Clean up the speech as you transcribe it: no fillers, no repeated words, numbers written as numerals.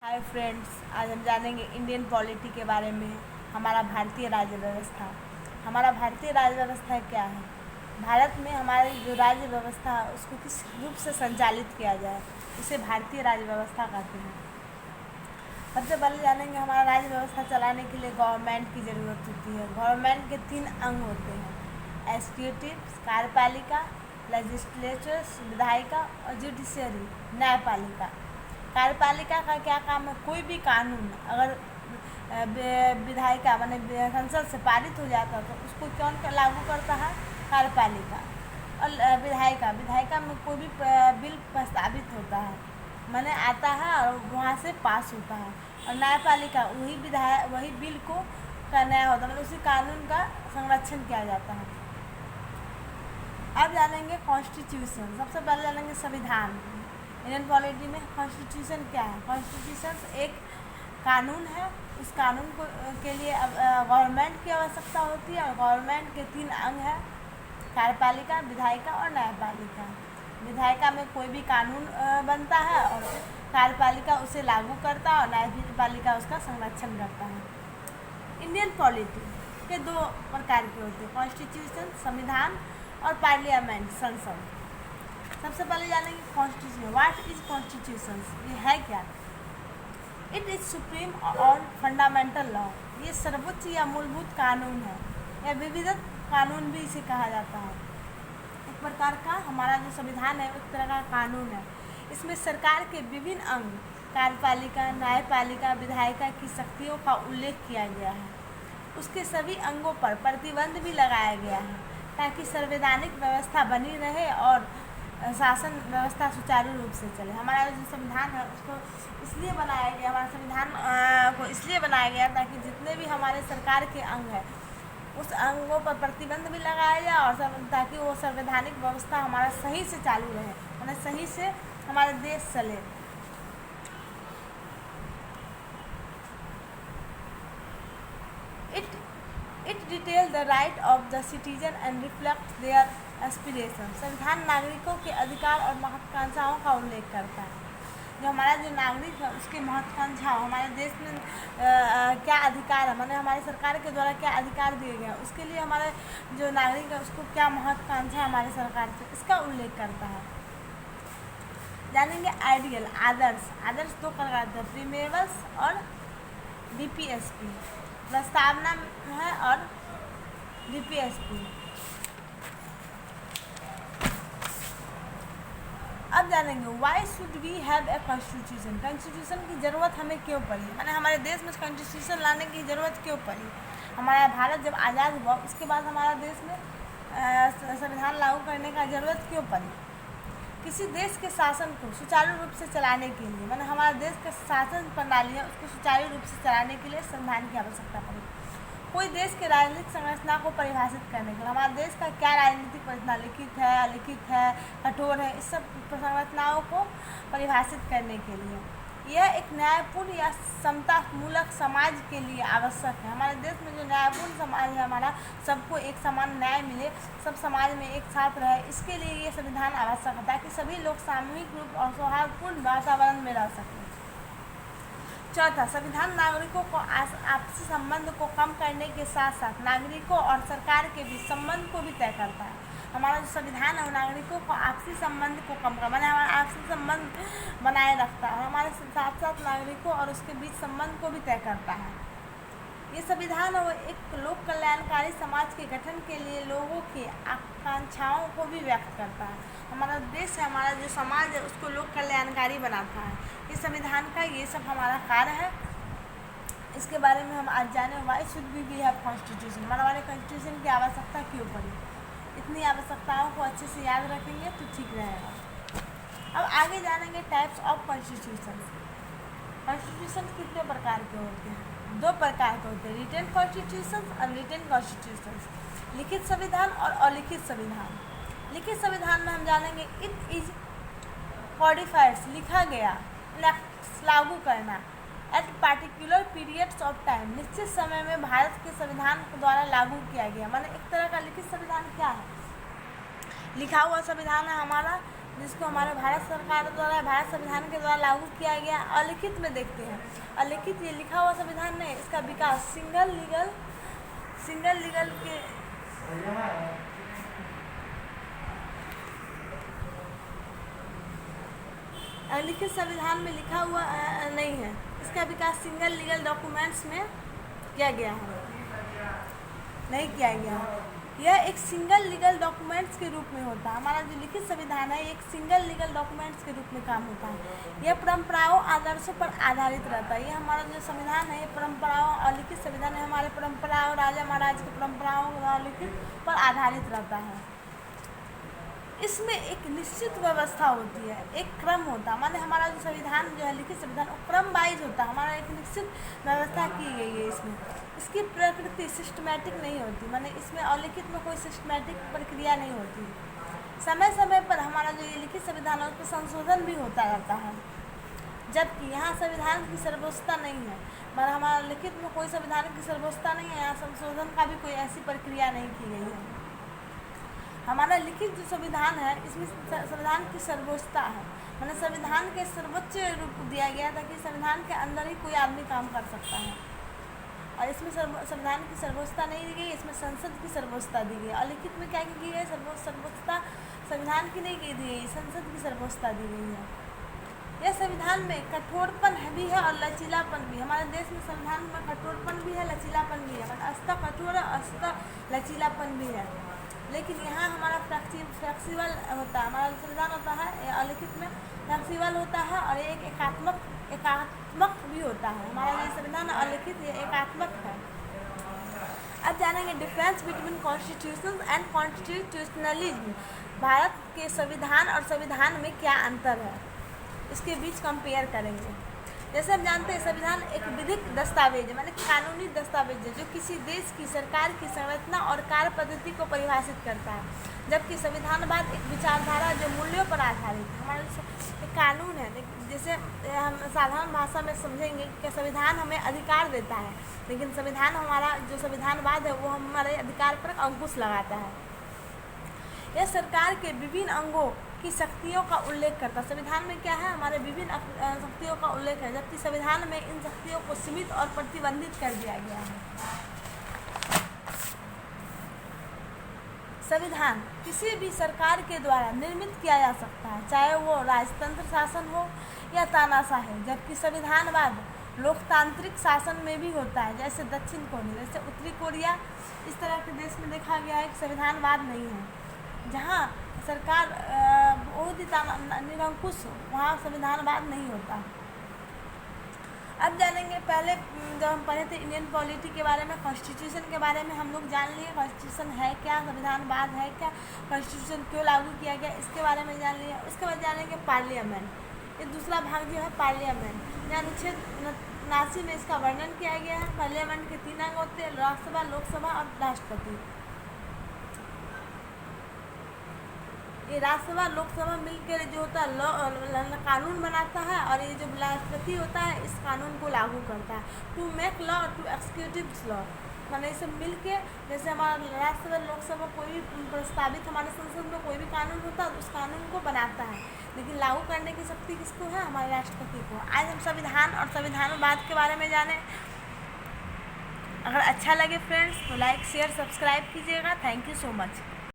Hi friends, आज हम जानेंगे इंडियन पॉलिटी के बारे में। हमारा भारतीय राज्य व्यवस्था। हमारा भारतीय राज्य व्यवस्था क्या है? भारत में हमारी जो राज्य व्यवस्था है उसको किस रूप से संचालित किया जाए, उसे भारतीय राज्य व्यवस्था कहते हैं। सबसे पहले जानेंगे हमारा राज्य व्यवस्था चलाने के लिए गवर्नमेंट की ज़रूरत होती है। गवर्नमेंट के 3 अंग होते हैं: एग्जीक्यूटिव कार्यपालिका, लेजिस्लेचर विधायिका और जुडिशरी न्यायपालिका। कार्यपालिका का क्या काम है? कोई भी कानून अगर विधायिका माने संसद से पारित हो जाता तो उसको कौन लागू करता है? कार्यपालिका। और विधायिका में कोई भी बिल प्रस्तावित होता है माने आता है और वहाँ से पास होता है। और न्यायपालिका वही बिल को का न्याय होता है, मतलब उसी कानून का संरक्षण किया जाता है। अब जानेंगे कॉन्स्टिट्यूशन। सबसे पहले जानेंगे संविधान। इंडियन पॉलिटी में कॉन्स्टिट्यूशन क्या है? कॉन्स्टिट्यूशन एक कानून है। उस कानून को के लिए गवर्नमेंट की आवश्यकता होती है और गवर्नमेंट के 3 अंग हैं: कार्यपालिका, विधायिका और न्यायपालिका। विधायिका में कोई भी कानून बनता है और कार्यपालिका उसे लागू करता है और न्यायपालिका उसका संरक्षण करता है। इंडियन पॉलिटी के 2 प्रकार के होते हैं: कॉन्स्टिट्यूशन संविधान और पार्लियामेंट संसद। सबसे पहले जानेंगे कॉन्स्टिट्यूशन। What is constitution? ये है क्या? इट इज सुप्रीम और फंडामेंटल लॉ। ये सर्वोच्च या मूलभूत कानून है, या विविधत कानून भी इसे कहा जाता है। एक प्रकार का हमारा जो संविधान है एक तरह का कानून है। इसमें सरकार के विभिन्न अंग कार्यपालिका, न्यायपालिका, विधायिका की शक्तियों का उल्लेख किया गया है। उसके सभी अंगों पर प्रतिबंध भी लगाया गया है ताकि संवैधानिक व्यवस्था बनी रहे और शासन व्यवस्था सुचारू रूप से चले। हमारा जो संविधान है उसको इसलिए बनाया गया, हमारा संविधान को इसलिए बनाया गया ताकि जितने भी हमारे सरकार के अंग हैं उस अंगों पर प्रतिबंध भी लगाया जाए और ताकि वो संवैधानिक व्यवस्था हमारा सही से चालू रहे, मतलब सही से हमारा देश चले। It detail the right of the citizen and reflect their aspiration. संविधान नागरिकों के अधिकार और महत्वाकांक्षाओं का उल्लेख करता है। जो हमारा जो नागरिक है उसके महत्वाकांक्षा, हमारे देश में क्या अधिकार है, माने हमारी सरकार के द्वारा क्या अधिकार दिए गए हैं, उसके लिए हमारे जो नागरिक है उसको क्या महत्वाकांक्षा हमारी सरकार से, इसका उल्लेख करता है। जानेंगे आइडियल आदर्श। आदर्श 2 प्रकार के: प्रीमेबल्स और बीपीएसपी। प्रस्तावना है और बीपीएसपी। अब जानेंगे why should we have a constitution. Constitution की ज़रूरत हमें क्यों पड़ी, माने हमारे देश में कॉन्स्टिट्यूशन लाने की ज़रूरत क्यों पड़ी। हमारा भारत जब आज़ाद हुआ उसके बाद हमारा देश में संविधान लागू करने का ज़रूरत क्यों पड़ी? किसी देश के शासन को सुचारू रूप से चलाने के लिए, माने हमारे देश का शासन प्रणाली है उसको सुचारू रूप से चलाने के लिए संविधान की आवश्यकता पड़ी। कोई देश के राजनीतिक संरचना को परिभाषित करने के लिए हमारे देश का क्या राजनीतिक संरचना लिखित है, अलिखित है, कठोर है, इस सब संरचनाओं को परिभाषित करने के लिए यह एक न्यायपूर्ण या समतामूलक समाज के लिए आवश्यक है। हमारे देश में जो न्यायपूर्ण समाज है हमारा, सबको एक समान न्याय मिले, सब समाज में एक साथ रहे, इसके लिए ये संविधान आवश्यक है ताकि सभी लोग सामूहिक रूप और सौहार्दपूर्ण वातावरण में रह सकें। चौथा, संविधान नागरिकों को आपसी संबंध को कम करने के साथ साथ नागरिकों और सरकार के बीच संबंध को भी तय करता है। हमारा जो संविधान है वो नागरिकों को आपसी संबंध को कम कर, माने हमारा आपसी संबंध बनाए रखता है, हमारे साथ साथ नागरिकों और उसके बीच संबंध को भी तय करता है। ये संविधान है वो एक लोक कल्याणकारी समाज के गठन के लिए लोगों की आकांक्षाओं को भी व्यक्त करता है। हमारा देश है, हमारा जो समाज है उसको लोक कल्याणकारी बनाता है। ये संविधान का ये सब हमारा कार्य है। इसके बारे में हम आज जाने why should we have constitution. हमारे कॉन्स्टिट्यूशन की आवश्यकता क्यों पड़ी। इतनी आवश्यकताओं को अच्छे से याद रखेंगे तो ठीक रहेगा। अब आगे जानेंगे टाइप्स ऑफ कॉन्स्टिट्यूशन। कॉन्स्टिट्यूशन कितने प्रकार के होते हैं? 2 प्रकार के होते हैं: रिटन कॉन्स्टिट्यूशन और रिटन कॉन्स्टिट्यूशन। लिखित संविधान और अलिखित संविधान। लिखित संविधान में हम जानेंगे इट इज कॉडिफाइड, लिखा गया, लागू करना, eight particular periods of time, निश्चित समय में भारत के संविधान द्वारा लागू किया गया। माने एक तरह का लिखित संविधान क्या है? लिखा हुआ संविधान है हमारा, जिसको हमारे भारत सरकार द्वारा, भारत संविधान के द्वारा लागू किया गया। अलिखित में देखते हैं, अलिखित ये लिखा हुआ संविधान नहीं, इसका विकास सिंगल लीगल के अलिखित संविधान में लिखा हुआ नहीं है, इसका विकास सिंगल लीगल डॉक्यूमेंट्स में किया गया है, नहीं किया गया है। यह एक सिंगल लीगल डॉक्यूमेंट्स के रूप में होता है। हमारा जो लिखित संविधान है एक सिंगल लीगल डॉक्यूमेंट्स के रूप में काम होता है। यह परंपराओं आदर्शों पर आधारित रहता है। यह हमारा जो संविधान है ये परंपराओं और लिखित संविधान है हमारे परंपराओं, राजा महाराज की परंपराओं द्वारा लिखित पर आधारित रहता है। इसमें एक निश्चित व्यवस्था होती है, एक क्रम होता है, माने हमारा जो संविधान जो है लिखित संविधान वो क्रम वाइज होता है। हमारा एक निश्चित व्यवस्था की गई है इसमें। इसकी प्रकृति सिस्टमैटिक नहीं होती, माने इसमें अलिखित में कोई सिस्टमैटिक प्रक्रिया नहीं होती। समय समय पर हमारा जो ये लिखित संविधान है उस पर संशोधन भी होता रहता है, जबकि यहाँ संविधान की सर्वोच्चता नहीं है। मगर हमारा लिखित में कोई संविधान की सर्वोच्चता नहीं है, यहाँ संशोधन का भी कोई ऐसी प्रक्रिया नहीं की गई है। हमारा लिखित जो संविधान है इसमें संविधान की सर्वोच्चता है, मैंने संविधान के सर्वोच्च रूप दिया गया ताकि संविधान के अंदर ही कोई आदमी काम कर सकता है। और इसमें संविधान की सर्वोच्चता नहीं दी गई, इसमें संसद की सर्वोच्चता दी गई। और लिखित में क्या की गई है, सर्वोच्चता संविधान की नहीं दी गई, संसद की सर्वोच्चता दी गई है। यह संविधान में कठोरपन भी है और लचीलापन भी। हमारे देश में संविधान में कठोरपन भी है, लचीलापन भी है, मतलब अस्तर कठोर है, अस्तर लचीलापन भी है। लेकिन यहाँ हमारा फ्लेक्सिबल होता है, हमारा संविधान होता है अलिखित में फ्लेक्सिबल होता है और एक एकात्मक भी होता है। हमारा ये संविधान अलिखित ये एकात्मक है। अब जानेंगे difference between constitution and constitutionalism. Bharat के संविधान और संविधान में क्या अंतर है, इसके बीच कंपेयर करेंगे। जैसे हम जानते हैं संविधान एक विधिक दस्तावेज है, माने कानूनी दस्तावेज है जो किसी देश की सरकार की संरचना और कार्य पद्धति को परिभाषित करता है, जबकि संविधानवाद एक विचारधारा जो मूल्यों पर आधारित है। हमारे एक कानून है, जैसे हम साधारण भाषा में समझेंगे कि संविधान हमें अधिकार देता है, लेकिन संविधान हमारा जो संविधानवाद है वो हमारे अधिकार पर अंकुश लगाता है। यह सरकार के विभिन्न अंगों की शक्तियों का उल्लेख करता है। संविधान में क्या है, हमारे विभिन्न शक्तियों का उल्लेख है, जबकि संविधान में इन शक्तियों को सीमित और प्रतिबंधित कर दिया गया है। संविधान किसी भी सरकार के द्वारा निर्मित किया जा सकता है, चाहे वो राजतंत्र शासन हो या तानाशाही, जबकि संविधानवाद लोकतांत्रिक शासन में भी होता है, जैसे दक्षिण कोरिया, जैसे उत्तरी कोरिया, इस तरह के देश में देखा गया है कि संविधानवाद नहीं है। जहाँ सरकार बहुत ही निरंकुश हो वहाँ संविधानवाद नहीं होता। अब जानेंगे, पहले जब हम पढ़े थे इंडियन पॉलिटी के बारे में, कॉन्स्टिट्यूशन के बारे में हम लोग जान लिए, कॉन्स्टिट्यूशन है क्या, संविधानवाद है क्या, कॉन्स्टिट्यूशन क्यों लागू किया गया, इसके बारे में जान लिया। उसके बाद जानेंगे पार्लियामेंट। ये दूसरा भाग जो है पार्लियामेंट, यहाँ अनुच्छेद 79 में इसका वर्णन किया गया है। पार्लियामेंट के 3 अंग होते हैं, राज्यसभा, लोकसभा और राष्ट्रपति। ये राज्यसभा लोकसभा मिलकर जो होता है कानून बनाता है, और ये जो राष्ट्रपति होता है इस कानून को लागू करता है। To make law, to executive law, मैंने इसे मिल के, जैसे हमारा राज्यसभा लोकसभा कोई भी प्रस्तावित हमारे संसद में कोई भी कानून होता है उस कानून को बनाता है, लेकिन लागू करने की शक्ति किसको है, हमारे राष्ट्रपति को। आज हम संविधान और संविधानवाद के बारे में जाने। अगर अच्छा लगे फ्रेंड्स तो लाइक शेयर सब्सक्राइब कीजिएगा। Thank you so much.